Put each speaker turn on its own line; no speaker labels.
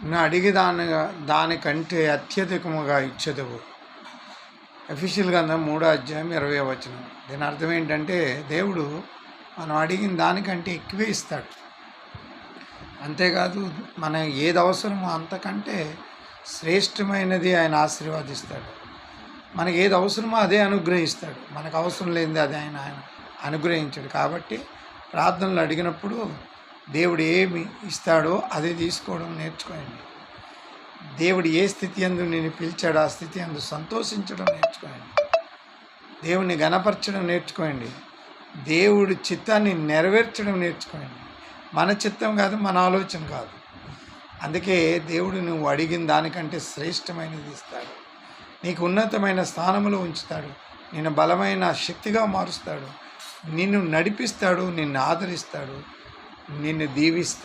నువ్వు అడిగి దానికంటే అత్యధికముగా ఇచ్చెదవు. ఎఫెసీయుల గ్రంథం 3:20. దీని అర్థం ఏంటంటే దేవుడు మనం అడిగిన దానికంటే ఎక్కువే ఇస్తాడు. అంతేకాదు మనం ఏది అవసరమో అంతకంటే శ్రేష్టమైనది ఆయన ఆశీర్వదిస్తాడు. మనకి ఏది అవసరమో అదే అనుగ్రహిస్తాడు. మనకు అవసరం లేనిది అది ఆయన అనుగ్రహించాడు. కాబట్టి ప్రార్థనలు అడిగినప్పుడు దేవుడు ఏమి ఇస్తాడో అదే తీసుకోవడం నేర్చుకోండి. దేవుడు ఏ స్థితి యందు నేను పిలిచాడో ఆ స్థితి యందు సంతోషించడం నేర్చుకోండి. దేవుని ఘనపరచడం నేర్చుకోండి. దేవుడి చిత్తాన్ని నెరవేర్చడం నేర్చుకోండి. మన చిత్తం కాదు, మన ఆలోచన కాదు. అందుకే దేవుడు నువ్వు అడిగిన దానికంటే శ్రేష్టమైనది ఇస్తాడు. నీకు ఉన్నతమైన స్థానంలో ఉంచుతాడు. నిన్ను బలమైన శక్తిగా మారుస్తాడు. నిన్ను నడిపిస్తాడు, నిన్ను ఆదరిస్తాడు, నిన్ను దీవిస్తాడు.